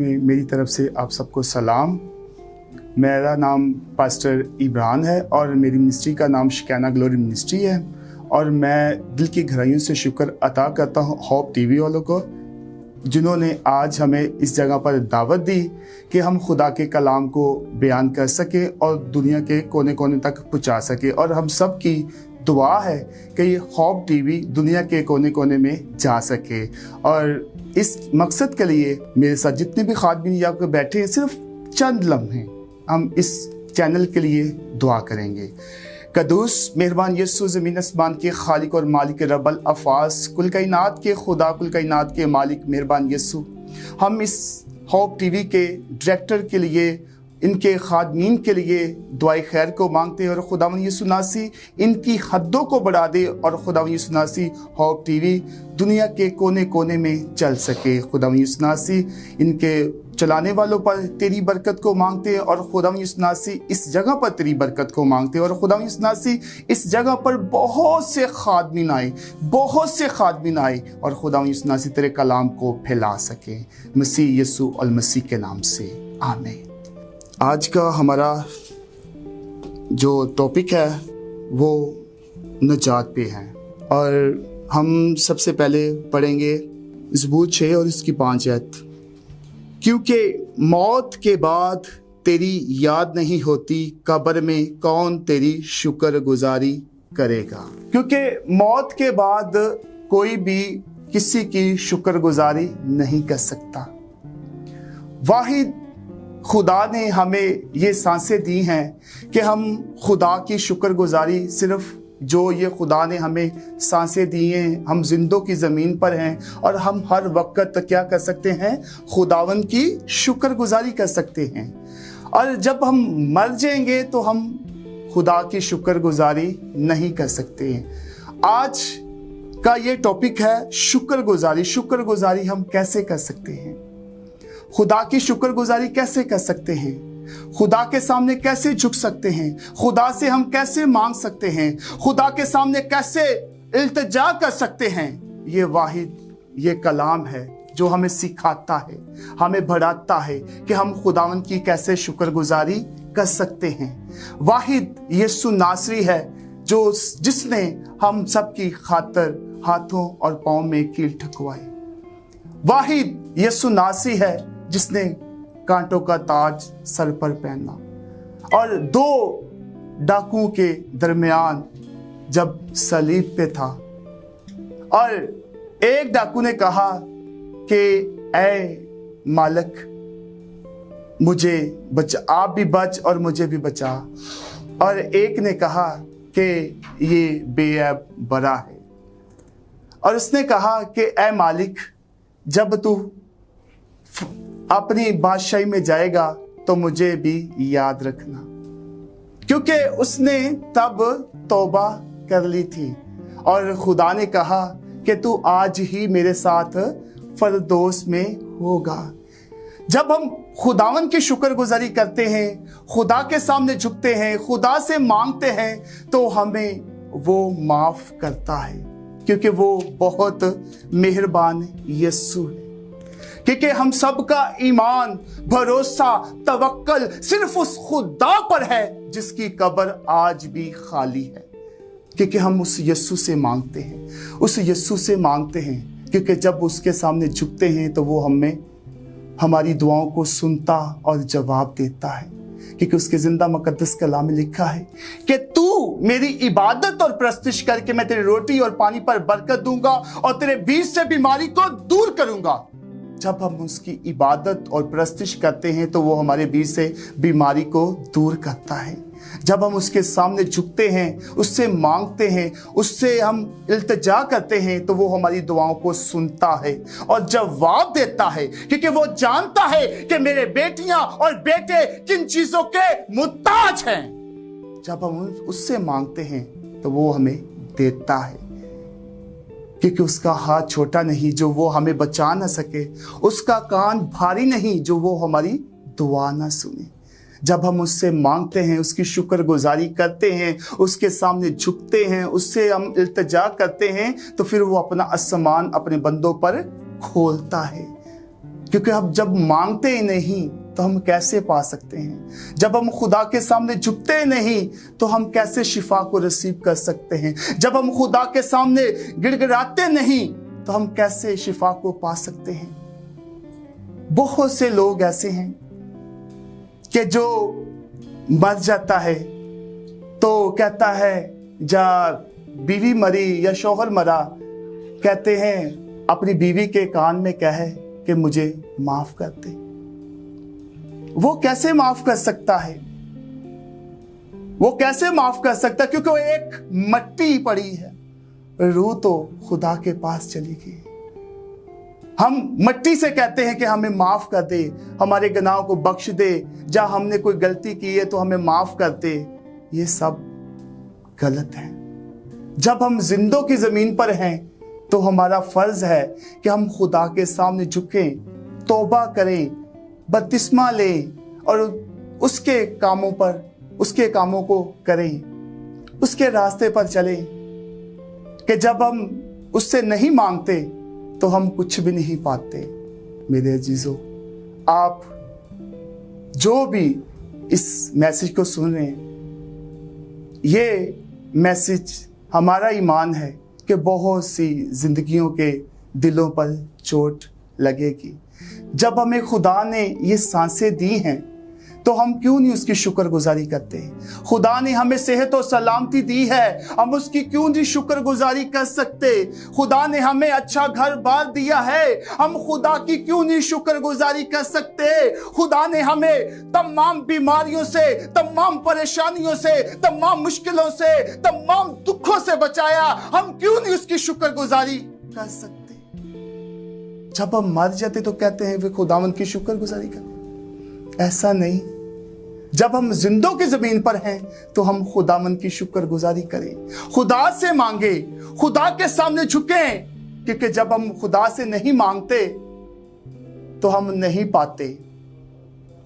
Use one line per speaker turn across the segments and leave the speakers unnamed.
मेरी तरफ से आप सबको सलाम। मेरा नाम पास्टर इब्रान है और मेरी मिनिस्ट्री का नाम शिकाना ग्लोरी मिनिस्ट्री है और मैं दिल की गहराइयों से शुक्र अता करता हूँ होप टीवी वालों को, जिन्होंने आज हमें इस जगह पर दावत दी कि हम खुदा के कलाम को बयान कर सके और दुनिया के कोने कोने तक पहुँचा सके। और हम सब की दुआ है कि ये होप टीवी दुनिया के कोने कोने में जा सके। और इस मकसद के लिए मेरे साथ जितने भी खादमीन यहाँ पे बैठे हैं, सिर्फ चंद लम्हे हम इस चैनल के लिए दुआ करेंगे। कदूस मेहरबान यीशु, ज़मीन आसमान के खालिक और मालिक रब्बल अफ़ास, कुल कायनात के खुदा, कुल कायनात के मालिक मेहरबान यीशु, हम इस होप टीवी के डायरेक्टर के लिए, इनके खादमीन के लिए दुआई खैर को मांगते हैं और खुदावंद यीशु नासी इनकी हद्दों को बढ़ा दे और खुदावंद यीशु नासी होप टीवी दुनिया के कोने कोने में चल सके। खुदावंद यीशु नासी इनके चलाने वालों पर तेरी बरकत को मांगते हैं और खुदावंद यीशु नासी इस जगह पर तेरी बरकत को मांगते हैं और खुदावंद यीशु नासी इस जगह पर बहुत से खादमीन आए और खुदावंद यीशु नासी तेरे कलाम को फैला सके। मसीह यीशु अल मसीह के नाम से आमीन। आज का हमारा जो टॉपिक है वो नजात पे है और हम सबसे पहले पढ़ेंगे ज़बूर 6 और इसकी 5 आयत। क्योंकि मौत के बाद तेरी याद नहीं होती, कब्र में कौन तेरी शुक्रगुजारी करेगा। क्योंकि मौत के बाद कोई भी किसी की शुक्रगुजारी नहीं कर सकता। वाहिद खुदा ने हमें ये सांसें दी हैं कि हम खुदा की शुक्रगुजारी, सिर्फ जो ये खुदा ने हमें सांसें दी हैं, हम जिंदों की ज़मीन पर हैं और हम हर वक्त क्या कर सकते हैं, खुदावन की शुक्रगुजारी कर सकते हैं। और जब हम मर जाएंगे तो हम खुदा की शुक्रगुजारी नहीं कर सकते हैं। आज का ये टॉपिक है शुक्रगुजारी। शुक्रगुजारी हम कैसे कर सकते हैं, खुदा की शुक्रगुजारी कैसे कर सकते हैं, खुदा के सामने कैसे झुक सकते हैं, खुदा से हम कैसे मांग सकते हैं, खुदा के सामने कैसे इल्तिजा कर सकते हैं। ये वाहिद ये कलाम है जो हमें सिखाता है, हमें बढ़ाता है कि हम खुदावन की कैसे शुक्रगुजारी कर सकते हैं। वाहिद यीशु नासरी है जो जिसने हम सब की खातर हाथों और पाँव में कील ठुकवाई। वाहिद यीशु नासरी है जिसने कांटों का ताज सर पर पहना और 2 डाकुओं के दरमियान जब सलीब पे था और एक डाकू ने कहा कि ऐ मालिक मुझे बचा, आप भी बच और मुझे भी बचा। और एक ने कहा कि ये बेऐब बरा है और उसने कहा कि ऐ मालिक, जब तू अपनी बादशाही में जाएगा तो मुझे भी याद रखना। क्योंकि उसने तब तौबा कर ली थी और खुदा ने कहा कि तू आज ही मेरे साथ फरदौस में होगा। जब हम खुदावन की शुक्रगुजारी करते हैं, खुदा के सामने झुकते हैं, खुदा से मांगते हैं, तो हमें वो माफ करता है क्योंकि वो बहुत मेहरबान यीशु है। क्योंकि हम सबका ईमान, भरोसा, तवक्कल सिर्फ उस खुदा पर है जिसकी कब्र आज भी खाली है। क्योंकि हम उस यीशु से मांगते हैं, उस यीशु से मांगते हैं क्योंकि जब उसके सामने झुकते हैं तो वो हमें हमारी दुआओं को सुनता और जवाब देता है। क्योंकि उसके जिंदा मुकद्दस कलाम में लिखा है कि तू मेरी इबादत और प्रस्तुति करके मैं तेरी रोटी और पानी पर बरकत दूंगा और तेरे बीच से बीमारी को दूर करूंगा। जब हम उसकी इबादत और प्रस्तुति करते हैं तो वो हमारे बीच से बीमारी को दूर करता है। जब हम उसके सामने झुकते हैं, उससे मांगते हैं, उससे हम इल्तिजा करते हैं तो वो हमारी दुआओं को सुनता है और जवाब देता है। क्योंकि वो जानता है कि मेरे बेटियां और बेटे किन चीजों के मुताज हैं। जब हम उससे मांगते हैं तो वो हमें देता है। क्योंकि उसका हाथ छोटा नहीं जो वो हमें बचा ना सके, उसका कान भारी नहीं जो वो हमारी दुआ ना सुने। जब हम उससे मांगते हैं, उसकी शुक्रगुजारी करते हैं, उसके सामने झुकते हैं, उससे हम इल्तिजा करते हैं, तो फिर वो अपना आसमान अपने बंदों पर खोलता है। क्योंकि हम जब मांगते ही नहीं तो हम कैसे पा सकते हैं। जब हम खुदा के सामने झुकते ही नहीं तो हम कैसे शिफा को रिसीव कर सकते हैं। जब हम खुदा के सामने गिड़गिड़ाते नहीं तो हम कैसे शिफा को पा सकते हैं। बहुत से लोग ऐसे हैं कि जो मर जाता है तो कहता है, जा बीवी मरी या शौहर मरा, कहते हैं अपनी बीवी के कान में कहे कि मुझे माफ कर दे। वो कैसे माफ कर सकता है? वो कैसे माफ कर सकता है? क्योंकि वो एक मट्टी पड़ी है, रूह तो खुदा के पास चली गई। हम मट्टी से कहते हैं कि हमें माफ कर दे, हमारे गुनाहों को बख्श दे, या हमने कोई गलती की है तो हमें माफ कर दे। ये सब गलत है। जब हम जिंदों की जमीन पर हैं तो हमारा फर्ज है कि हम खुदा के सामने झुकें, तौबा करें, बपतिस्मा लें और उसके कामों को करें, उसके रास्ते पर चलें। कि जब हम उससे नहीं मांगते तो हम कुछ भी नहीं पाते। मेरे अजीजों, आप जो भी इस मैसेज को सुन रहे हैं, ये मैसेज हमारा ईमान है कि बहुत सी जिंदगियों के दिलों पर चोट लगेगी। जब हमें खुदा ने ये सांसें दी हैं तो हम क्यों नहीं उसकी शुक्रगुजारी करते? खुदा ने हमें सेहत और सलामती दी है, हम उसकी क्यों नहीं शुक्रगुजारी कर सकते? खुदा ने हमें अच्छा घर बार दिया है, हम खुदा की क्यों नहीं शुक्रगुजारी कर सकते? खुदा ने हमें तमाम बीमारियों से, तमाम परेशानियों से, तमाम मुश्किलों से, तमाम दुखों से बचाया, हम क्यों नहीं उसकी शुक्रगुजारी कर सकते? जब हम मर जाते तो कहते हैं वे खुदावंद की शुक्रगुजारी करें। ऐसा नहीं, जब हम जिंदों की जमीन पर हैं तो हम खुदावंद की शुक्रगुजारी करें, खुदा से मांगे, खुदा के सामने झुकें। क्योंकि जब हम खुदा से नहीं मांगते तो हम नहीं पाते।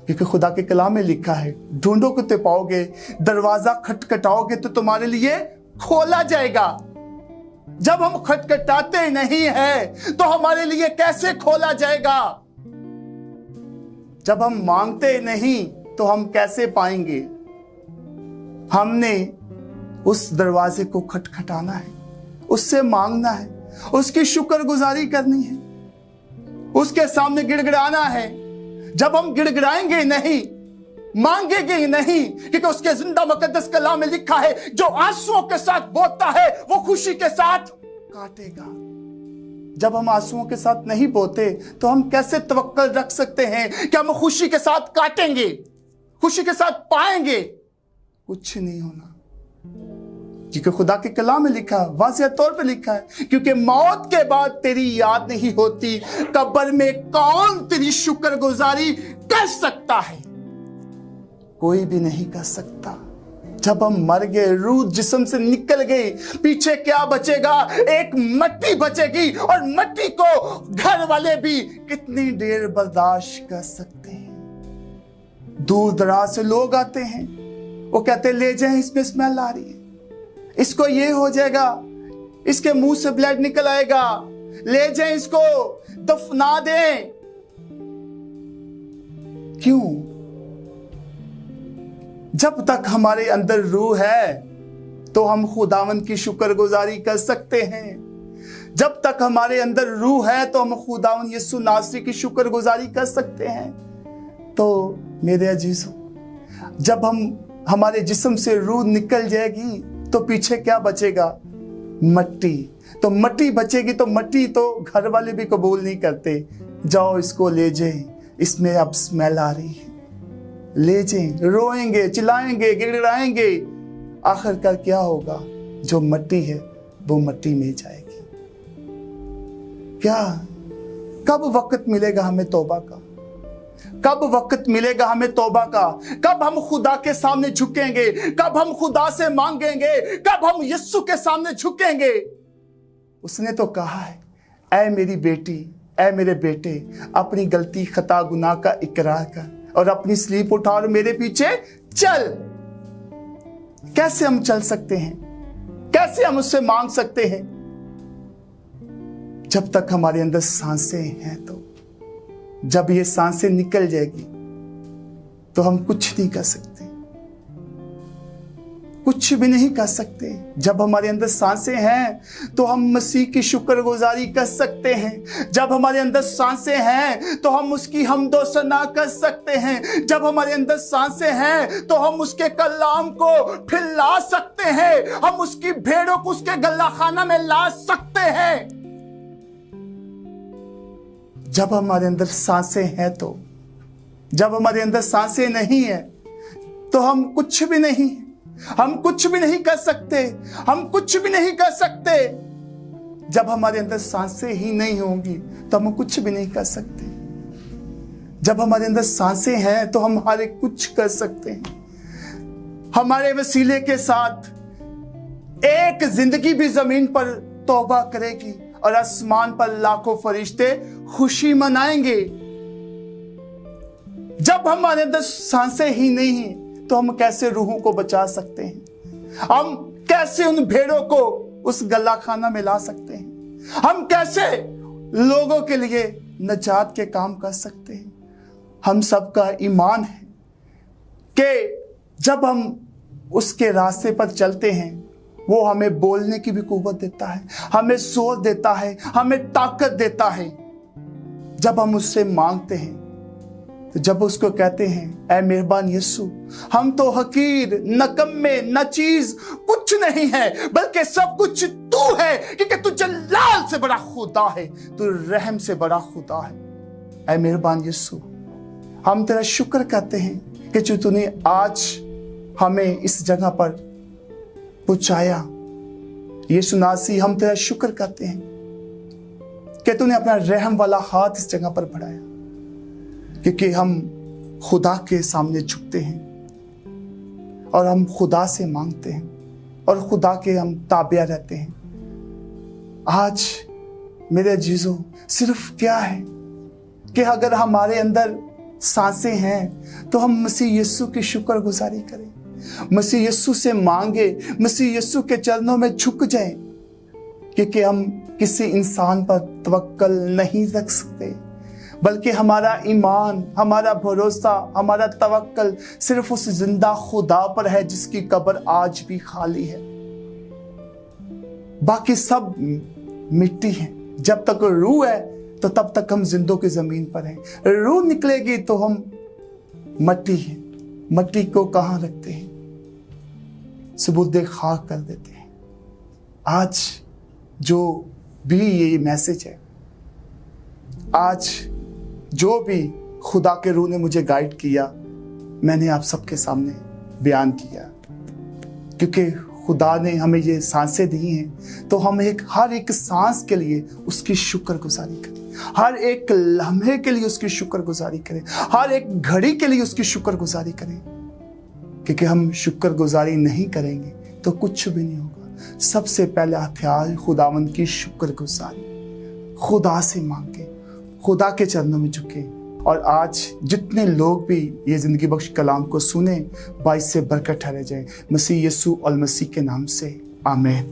क्योंकि खुदा के कलाम में लिखा है, ढूंढोगे तो पाओगे, दरवाजा खटखटाओगे तो तुम्हारे लिए खोला जाएगा। जब हम खटखटाते नहीं हैं तो हमारे लिए कैसे खोला जाएगा? जब हम मांगते नहीं तो हम कैसे पाएंगे? हमने उस दरवाजे को खटखटाना है, उससे मांगना है, उसकी शुक्रगुजारी करनी है, उसके सामने गिड़गिड़ाना है। जब हम गिड़गिड़ाएंगे नहीं, मांगेंगे नहीं, क्योंकि उसके जिंदा मुकद्दस कलाम में लिखा है, जो आंसुओं के साथ बोता है वो खुशी के साथ काटेगा। जब हम आंसुओं के साथ नहीं बोते तो हम कैसे तवक्कल रख सकते हैं कि हम खुशी के साथ काटेंगे, खुशी के साथ पाएंगे? कुछ नहीं होना। क्योंकि खुदा के कलाम में लिखा, वाज़ेह तौर पे लिखा है, क्योंकि मौत के बाद तेरी याद नहीं होती, कब्र में कौन तेरी शुक्रगुजारी कर सकता है? कोई भी नहीं कर सकता। जब हम मर गए, रूह जिस्म से निकल गई, पीछे क्या बचेगा? एक मट्टी बचेगी, और मट्टी को घर वाले भी कितनी देर बर्दाश्त कर सकते हैं? दूर दराज से लोग आते हैं, वो कहते ले जाएं, इसमें स्मेल आ रही है, इसको ये हो जाएगा, इसके मुंह से ब्लड निकल आएगा, ले जाएं, इसको दफना दें। क्यों? जब तक हमारे अंदर रूह है तो हम खुदावंद की शुक्रगुजारी कर सकते हैं। जब तक हमारे अंदर रूह है तो हम खुदावंद यीशु नासरी की शुक्रगुजारी कर सकते हैं। तो मेरे अजीजों, जब हमारे जिस्म से रूह निकल जाएगी तो पीछे क्या बचेगा? मट्टी। तो मट्टी बचेगी, तो मट्टी तो घर वाले भी कबूल नहीं करते। जाओ इसको ले जाए, इसमें अब स्मेल आ रही है, ले जाएं। रोएंगे, चिल्लाएंगे, गिड़गिड़ाएंगे, आखिरकार क्या होगा? जो मट्टी है वो मट्टी में जाएगी। क्या कब वक्त मिलेगा हमें तौबा का? कब वक्त मिलेगा हमें तौबा का? कब हम खुदा के सामने झुकेंगे? कब हम खुदा से मांगेंगे? कब हम यीशु के सामने झुकेंगे? उसने तो कहा है, ऐ मेरी बेटी, ऐ मेरे बेटे, अपनी गलती, खता, गुनाह का इकरार कर और अपनी स्लीप उठा और मेरे पीछे चल। कैसे हम चल सकते हैं? कैसे हम उससे मांग सकते हैं? जब तक हमारे अंदर सांसें हैं। तो जब ये सांसें निकल जाएगी तो हम कुछ नहीं कर सकते, कुछ भी नहीं कर सकते। जब हमारे अंदर सांसें हैं तो हम मसीह की शुक्रगुजारी कर सकते हैं। जब हमारे अंदर सांसें हैं तो हम उसकी हमदो सना कर सकते हैं। जब हमारे अंदर सांसें हैं तो हम उसके कलाम को फैला सकते हैं। हम उसकी भेड़ों को उसके गल्लाखाना में ला सकते हैं। जब हमारे अंदर सांसें हैं तो, जब हमारे अंदर सांसें नहीं है तो हम कुछ भी नहीं, हम कुछ भी नहीं कर सकते, हम कुछ भी नहीं कर सकते। जब हमारे अंदर सांसें ही नहीं होंगी तो हम कुछ भी नहीं कर सकते। जब हमारे अंदर सांसें हैं तो हम हर एक कुछ कर सकते हैं। हमारे वसीले के साथ एक जिंदगी भी जमीन पर तौबा करेगी और आसमान पर लाखों फरिश्ते खुशी मनाएंगे। जब हमारे अंदर सांसें ही नहीं हैं तो हम कैसे रूहों को बचा सकते हैं? हम कैसे उन भेड़ों को उस गल्लाखाना में ला सकते हैं? हम कैसे लोगों के लिए नजात के काम कर सकते हैं? हम सबका ईमान है कि जब हम उसके रास्ते पर चलते हैं वो हमें बोलने की भी कुव्वत देता है, हमें जोर देता है, हमें ताकत देता है। जब हम उससे मांगते हैं तो जब उसको कहते हैं ऐ मेहरबान यीशु, हम तो हकीर, नकम्मे, न चीज कुछ नहीं है, बल्कि सब कुछ तू है, क्योंकि तू जलाल से बड़ा खुदा है, तू रहम से बड़ा खुदा है। ऐ मेहरबान यीशु, हम तेरा शुक्र करते हैं कि जो तूने आज हमें इस जगह पर पहुंचाया। यीशु नासी, हम तेरा शुक्र करते हैं कि तूने अपना रहम वाला हाथ इस जगह पर बढ़ाया, क्योंकि हम खुदा के सामने झुकते हैं और हम खुदा से मांगते हैं और खुदा के हम ताबिया रहते हैं। आज मेरे अजीजों, सिर्फ क्या है कि अगर हमारे अंदर सांसें हैं तो हम मसीह यीशु की शुक्रगुजारी करें, मसीह यीशु से मांगे, मसीह यीशु के चरणों में झुक जाएं, क्योंकि हम किसी इंसान पर तवक्कल नहीं रख सकते, बल्कि हमारा ईमान, हमारा भरोसा, हमारा तवक्कल सिर्फ उस जिंदा खुदा पर है जिसकी कब्र आज भी खाली है। बाकी सब मिट्टी है। जब तक रूह है तो तब तक हम जिंदों की जमीन पर हैं। रूह निकलेगी तो हम मट्टी हैं। मट्टी को कहां रखते हैं? सबूदे खाक कर देते हैं। आज जो भी ये मैसेज है, आज जो भी खुदा के रूह ने मुझे गाइड किया, मैंने आप सबके सामने बयान किया, क्योंकि खुदा ने हमें ये सांसें दी हैं तो हम हर एक सांस के लिए उसकी शुक्रगुजारी करें, हर एक लम्हे के लिए उसकी शुक्रगुजारी करें, हर एक घड़ी के लिए उसकी शुक्रगुजारी करें, क्योंकि हम शुक्रगुजारी नहीं करेंगे तो कुछ भी नहीं होगा। सबसे पहले हथियार खुदावंद की शुक्रगुजारी, खुदा से मांगे, खुदा के चरणों में झुके। और आज जितने लोग भी ये जिंदगी बख्श कलाम को सुने, बाइस से बरकत ठहरे जाए। मसीह यीशु और मसीह के नाम से आमीन।